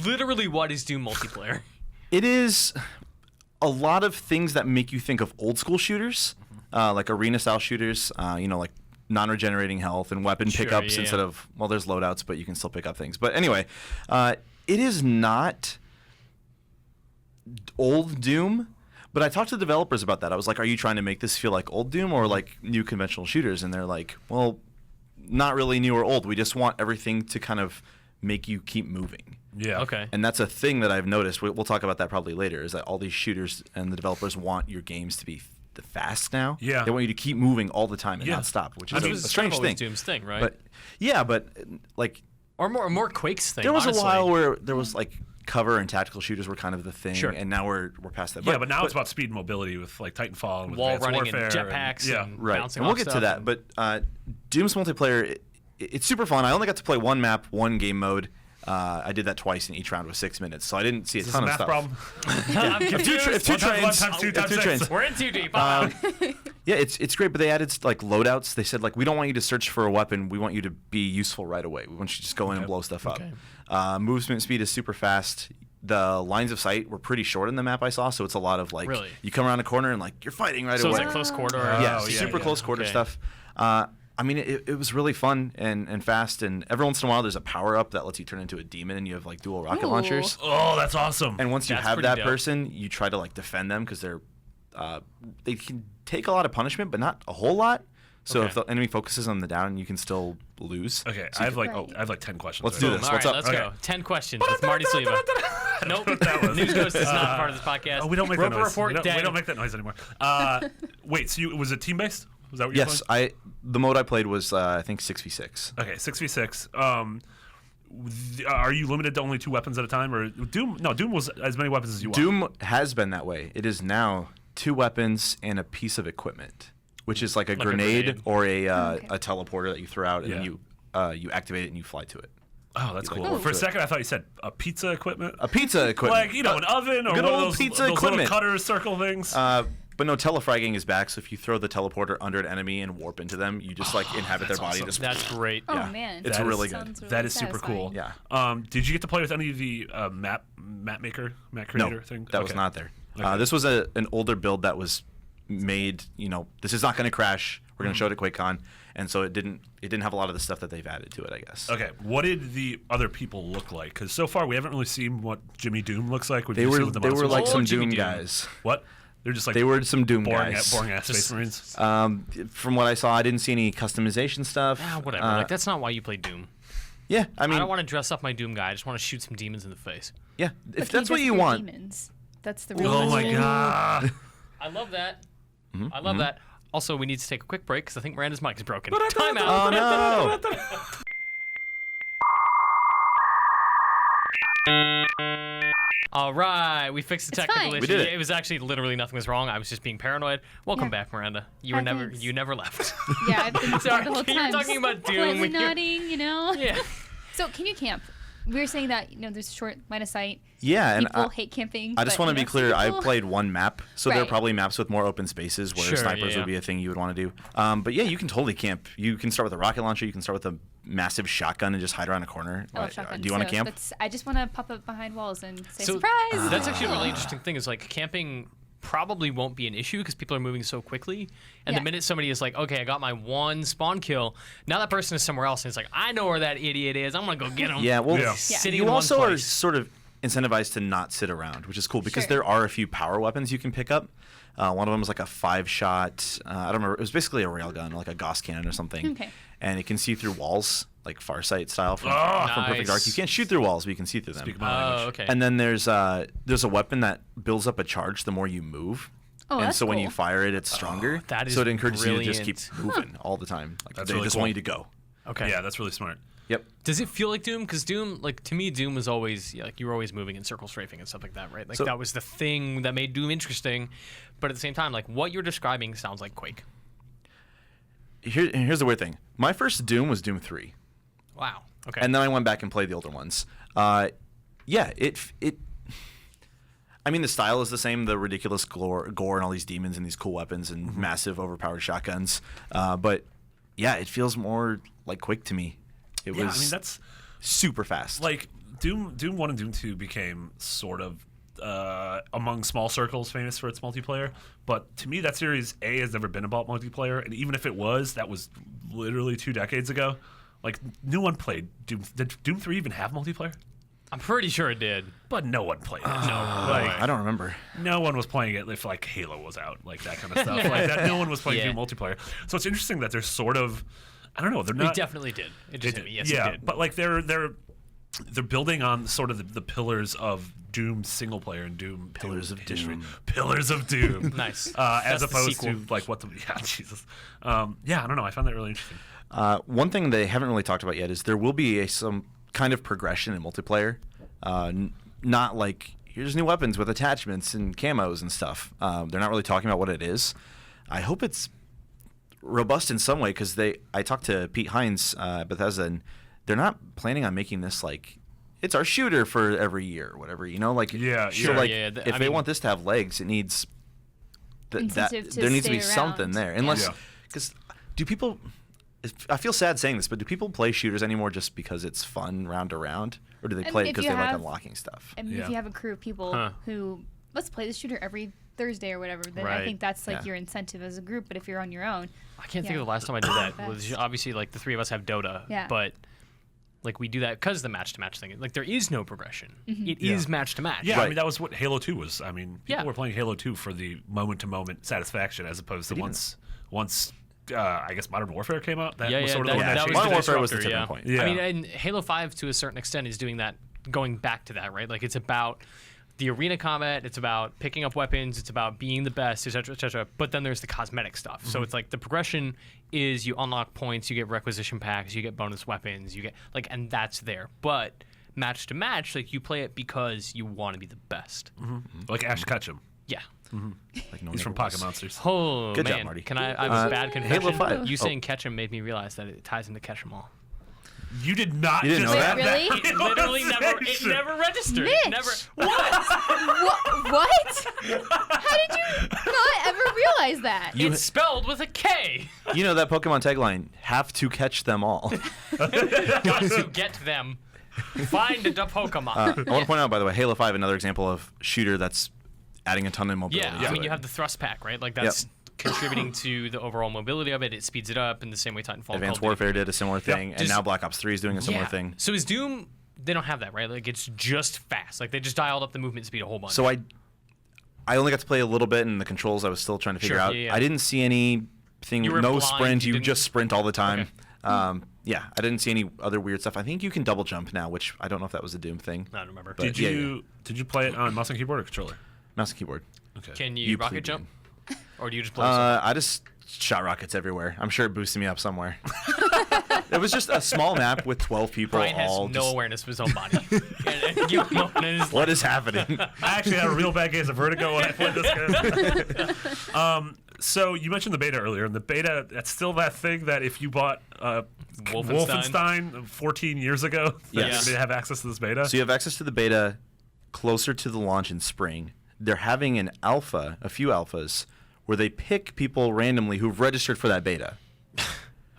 literally what is Doom multiplayer? It is a lot of things that make you think of old school shooters, like arena style shooters. Like non-regenerating health and weapon pickups instead of there's loadouts, but you can still pick up things. But anyway, it is not old Doom. But I talked to developers about that. I was like, are you trying to make this feel like old Doom or like new conventional shooters? And they're like, well, not really new or old. We just want everything to kind of make you keep moving. Yeah. Okay. And that's a thing that I've noticed. We'll talk about that probably later, is that all these shooters and the developers want your games to be fast now. Yeah. They want you to keep moving all the time and not stop, which is a strange thing. Doom's thing, right? But like... Or more Quake's thing, There was honestly. a while where there was like... cover and tactical shooters were kind of the thing, Sure. and now we're past that. Yeah, but now it's about speed and mobility with like Titanfall and with wall Advanced running Warfare and jetpacks and right. bouncing And we'll off get to stuff that. and- But Doom's multiplayer, it's super fun. I only got to play one map, one game mode. I did that twice, and each round was 6 minutes, so I didn't see a ton of math stuff. problem. I'm confused. If two One times trains, one times two if times two six. trains. We're in too deep. Yeah, it's great, but they added like loadouts. They said like, we don't want you to search for a weapon. We want you to be useful right away. We want you to just go in and blow stuff up. Movement speed is super fast. The lines of sight were pretty short in the map I saw, so it's a lot of like you come around a corner and like you're fighting right so away. it's like close quarter. Super close quarter stuff. I mean, it was really fun and fast, and every once in a while there's a power up that lets you turn into a demon, and you have like dual rocket launchers. Oh, that's awesome. And once you That's have pretty that dope. person, you try to like defend them because they can take a lot of punishment, but not a whole lot. So if the enemy focuses on the down, you can still lose. Okay, So I have like 10 questions. Let's do this. All What's right, up? let's go. 10 questions with Marty Sleva. Nope. News Ghost is not part of this podcast. Oh, we don't make that Roper noise. Report We dead. don't make that noise anymore. Wait, so was it team-based? Was that what you were Yes, playing? the mode I played was I think 6v6. Okay, 6v6. Are you limited to only 2 weapons at a time, or Doom? No, Doom was as many weapons as you want. Doom has been that way. It is now 2 weapons and a piece of equipment, which is like a grenade or a teleporter that you throw out, and then you activate it and you fly to it. Oh, that's cool. like, For a second, I thought you said a pizza equipment. A pizza equipment, Like, an oven or good one of old those, pizza those little equipment. cutter circle things. But no, telefragging is back. So if you throw the teleporter under an enemy and warp into them, you just like inhabit their body. awesome. Just That's great. Oh man, it's That really is- good. Sounds really that is super cool. satisfying. Did you get to play with any of the map creator No, thing? that was not there. This was an older build that was made. This is not going to crash. We're going to show it at QuakeCon, and so it didn't have a lot of the stuff that they've added to it, I guess. Okay, what did the other people look like? Because so far we haven't really seen what Jimmy Doom looks like. They were like some Jimmy Doom Doom. guys. What? They're just like They were some Doom boring, guys. boring ass Space Marines. From what I saw, I didn't see any customization stuff. Whatever. Like that's not why you play Doom. Yeah, I mean, I don't want to dress up my Doom guy. I just want to shoot some demons in the face. yeah, But if can that's what dress you your want. demons? That's the real Oh my question. god! I love that. I love that. Also, we need to take a quick break because I think Miranda's mic is broken. Time Oh out. no! All right, we fixed the It's technical fine. issue. We did it. It was actually literally nothing was wrong. I was just being paranoid. Welcome Yeah. back, Miranda. Hi, thanks. You never left. Yeah, I've been Sorry, the whole you were time. talking about Doom Politely when you're- nodding, yeah. So can you camp? We were saying that there's short line of sight. Yeah, and People hate camping. I just but, want to be some clear. I people- played one map, so there are Right. probably maps with more open spaces where Sure, snipers yeah. would be a thing you would want to do. But yeah, you can totally camp. You can start with a rocket launcher. You can start with a massive shotgun and just hide around a corner. I love shotguns, Do you want to so camp? I just want to pop up behind walls and say So surprise. that's actually a really interesting thing. Is like camping probably won't be an issue because people are moving so quickly. And the Yeah. minute somebody is like, okay, I got my one spawn kill, now that person is somewhere else and it's like, I know where that idiot is. I'm gonna go get him. Yeah, well, Yeah. Sitting you in one also are place. sort of incentivized to not sit around, which is cool because Sure. there are a few power weapons you can pick up. One of them was like a 5-shot. I don't remember. It was basically a railgun, like a Gauss cannon or something. Okay. And it can see through walls, like Farsight style from Perfect Nice. Dark. You can't shoot through walls, but you can see through them. Speak my Oh, language. okay. And then there's a weapon that builds up a charge the more you move. Oh, and that's so when you cool. fire it, it's stronger. that is so it encourages you to just keep brilliant. moving all the time. Like That's they really just cool. want you to go. Okay. Yeah, that's really smart. Yep. Does it feel like Doom? Because Doom, like to me, Doom was always like you were always moving in circle strafing and stuff like that, right? Like So- that was the thing that made Doom interesting. But at the same time, like what you're describing sounds like Quake. Here's the weird thing. My first Doom was Doom 3. Wow. Okay. And then I went back and played the older ones. Yeah, I mean, the style is the same, the ridiculous gore and all these demons and these cool weapons and massive overpowered shotguns. But yeah, it feels more like Quake to me. It Yeah, was I mean that's super fast. like Doom 1 and Doom 2 became sort of among small circles famous for its multiplayer, but to me that series has never been about multiplayer, and even if it was, that was literally 2 decades ago. Like, no one played Doom. Did Doom 3 even have multiplayer? I'm pretty sure it did. But no one played it. No, I don't remember. No one was playing it if like Halo was out, like that kind of stuff. Like that, no one was playing Doom multiplayer. So it's interesting that they're sort of, I don't know, they're not. It definitely did. It just yes, yeah, it did. but like they're building on sort of the pillars of Doom single player and Doom Pillars of history. Doom. Pillars of Doom. Nice. As That's the opposed sequel. to like what the Jesus. Yeah, I don't know. I found that really interesting. One thing they haven't really talked about yet is there will be some kind of progression in multiplayer. Not like here's new weapons with attachments and camos and stuff. They're not really talking about what it is. I hope it's robust in some way because I talked to Pete Hines at Bethesda, and they're not planning on making this like it's our shooter for every year or whatever. You know, like if they want this to have legs, it needs Incentive to there needs to be stay something around. there. Unless because do people? I feel sad saying this, but do people play shooters anymore just because it's fun round to round, or do they play it because they like unlocking stuff? I mean, if you have a crew of people who let's play this shooter every Thursday or whatever, then I think that's like your incentive as a group. But if you're on your own, I can't think of the last time I did that. Was obviously like the three of us have Dota, but like we do that because the match to match thing. Like there is no progression. It is match to match. Yeah, I mean that was what Halo 2 was. I mean, people were playing Halo 2 for the moment to moment satisfaction as opposed to once. I guess Modern Warfare came out. That was sort of the one that changed. Modern Warfare was the tipping point. Yeah. I mean, and Halo 5 to a certain extent is doing that, going back to that, right? Like it's about the arena combat, it's about picking up weapons, it's about being the best, etc., etc. But then there's the cosmetic stuff. So it's like the progression is you unlock points, you get requisition packs, you get bonus weapons, you get like, and that's there. But match to match, like you play it because you want to be the best. Like Ash Ketchum. Yeah. Like no He's from Pocket Monsters. Oh, Good man. job, Marty. Can I have a bad confession? Halo 5. You saying Ketchum made me realize that it ties into Ketchum All. You did not. You didn't just know say that? Really? It literally it never registered. Mitch! It never. What? What? How did you not ever realize that? It's spelled with a K. You know that Pokemon tagline: "Have to catch them all." Got to get them. Find the Pokemon. I want to point out, by the way, Halo 5, another example of shooter that's adding a ton of mobility. Yeah, I mean, you have the thrust pack, right? Like that's contributing to the overall mobility of it. It speeds it up in the same way Titanfall. Advanced Warfare did a similar thing, and now Black Ops 3 is doing a similar thing. So is Doom? They don't have that, right? Like it's just fast. Like they just dialed up the movement speed a whole bunch. So I only got to play a little bit, and the controls I was still trying to figure out. Yeah. I didn't see anything. You were No blind, sprint. you You didn't- just sprint all the time. Okay. Yeah, I didn't see any other weird stuff. I think you can double jump now, which I don't know if that was a Doom thing. I don't remember. But- Did you play it on mouse and keyboard or controller? Mouse and keyboard. Okay. Can you You rocket plead jump, or do you just blow yourself? I just shot rockets everywhere. I'm sure it boosted me up somewhere. It was just a small map with 12 people. Brian has all no just, awareness of his own body. And you open his what is happening? I actually had a real bad case of vertigo when I played this game. So you mentioned the beta earlier, and the beta, that's still that thing that if you bought Wolfenstein 14 years ago, Yes. they have access to this beta. So you have access to the beta closer to the launch in spring. They're having an alpha, a few alphas, where they pick people randomly who've registered for that beta.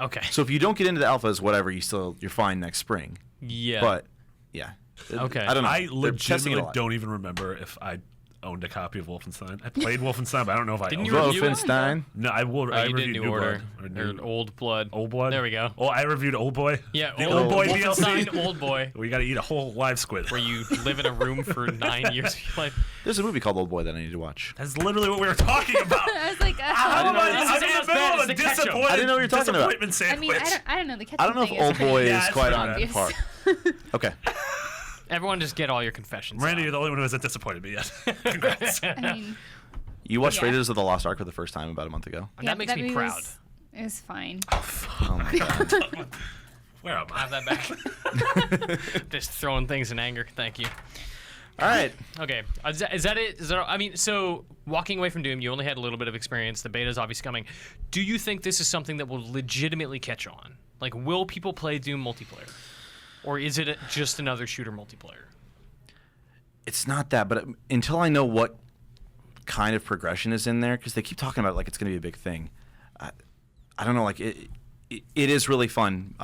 Okay. So if you don't get into the alphas, whatever, you're fine next spring. Yeah. But yeah. Okay. I don't know. I They're testing it a legitimately lot. don't even remember if I owned a copy of Wolfenstein. I played Wolfenstein, but I don't know if Didn't I you owned review it? Wolfenstein. No, I will. Oh, I you did reviewed New Order. Blood. Or Old Blood. Old Blood. There we go. Oh, I reviewed Old Boy. Yeah, the Old Boy Wolfenstein, DLC. Old Boy, We got to eat a whole live squid. where you live in a room for 9 years of your life. There's a movie called Old Boy that I need to watch. That's literally what we were talking about. I was like, How am I? This is I'm in as the bad middle as of the a ketchup. disappointed. I didn't know what you were talking about. disappointment I mean, sandwich. I don't know. The ketchup I don't know if thing is Old Boy Yeah, is it's quite pretty on obvious. par. Okay. Everyone just get all your confessions. Randy, out. you're the only one who hasn't disappointed me yet. Congrats. I mean, You watched Yeah. Raiders of the Lost Ark for the first time about a month ago. That makes me movie proud. It was fine. Oh my god. Where am I? Have that back. Just throwing things in anger. Thank you. All right. Okay, is that it? Is that, I mean, so walking away from Doom, you only had a little bit of experience. The beta's obviously coming. Do you think this is something that will legitimately catch on? Like, will people play Doom multiplayer? Or is it just another shooter multiplayer? It's not that, but until I know what kind of progression is in there, because they keep talking about it like it's going to be a big thing. I don't know. Like it is really fun.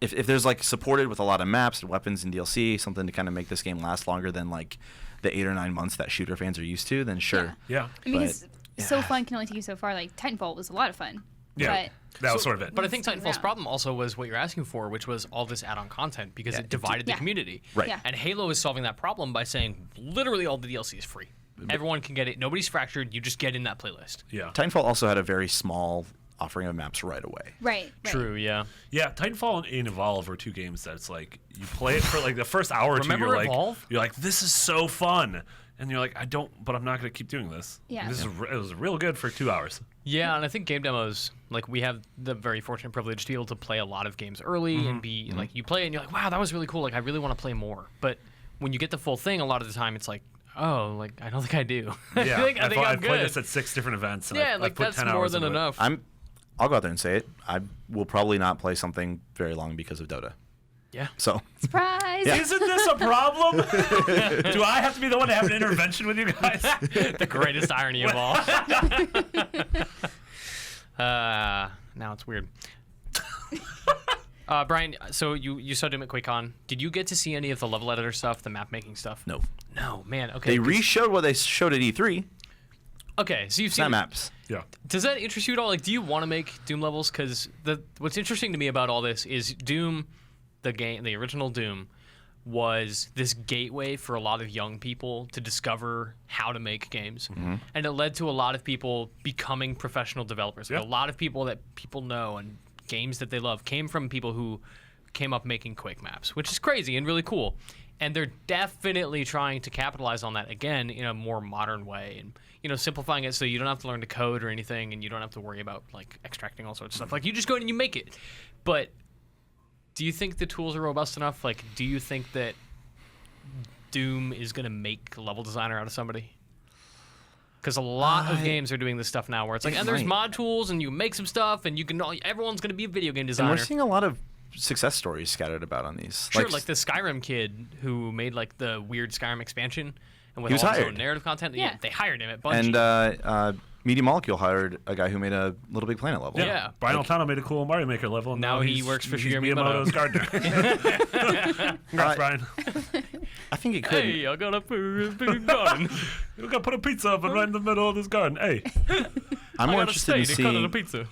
if there's like supported with a lot of maps and weapons and DLC, something to kind of make this game last longer than like the 8 or 9 months that shooter fans are used to, then sure. Yeah. I mean, But, it's so fun can only take you so far. Like Titanfall was a lot of fun. Yeah. That was sort of it. But I think Stick Titanfall's around. problem also was what you're asking for, which was all this add-on content because it divided the Yeah. community. Right. Yeah. And Halo is solving that problem by saying literally all the DLC is free. Everyone can get it. Nobody's fractured. You just get in that playlist. Yeah. Titanfall also had a very small offering of maps right away. Right. True, yeah. Yeah, Titanfall and Evolve are two games that's like you play it for like the first hour or two. Remember Evolve? You're like, this is so fun, and you're like, but I'm not gonna keep doing this. Yeah. It was real good for 2 hours. Yeah, and I think game demos, like we have the very fortunate privilege to be able to play a lot of games early and be like, you play it and you're like, wow, that was really cool. Like, I really want to play more. But when you get the full thing, a lot of the time it's like, oh, like, I don't think I do. Yeah, I think I'm I've played good. this at 6 different events. And Yeah, I've like put that's 10 more hours than into it. enough. I'll go out there and say it. I will probably not play something very long because of Dota. Yeah. So Surprise! Isn't this a problem? Do I have to be the one to have an intervention with you guys? The greatest irony of all. Now it's weird. Brian, so you saw Doom at QuakeCon. Did you get to see any of the level editor stuff, the map making stuff? no. No, man. Okay. They 'cause- re-showed what they showed at E3. Okay, so you've seen Not maps. Yeah. Does that interest you at all? Like, do you want to make Doom levels? Because what's interesting to me about all this is Doom, the game, the original Doom, was this gateway for a lot of young people to discover how to make games, and it led to a lot of people becoming professional developers. Like, Yeah. a lot of people that people know and games that they love came from people who came up making Quake maps, which is crazy and really cool. And they're definitely trying to capitalize on that again in a more modern way, and simplifying it so you don't have to learn to code or anything, and you don't have to worry about like extracting all sorts of stuff. Like, you just go in and you make it. But do you think the tools are robust enough? Like, do you think that Doom is going to make a level designer out of somebody? Because a lot of games are doing this stuff now, where it's like, and there's might. mod tools, and you make some stuff, and everyone's going to be a video game And designer. we're seeing a lot of success stories scattered about on these. Sure, like the Skyrim kid who made like the weird Skyrim expansion, and with He was all his own hired. narrative content. Yeah. They hired him at Bungie. And Media Molecule hired a guy who made a Little Big Planet level. Yeah. Brian Altano made a cool Mario Maker level. And Now he he's- works for he's Shigeru Miyamoto's gardener. Congrats, Brian. I think it could. Hey, I got a big garden. We're gonna put a pizza oven right in the middle of this garden. Hey, I'm more I got a interested in spade to cut on a seeing pizza.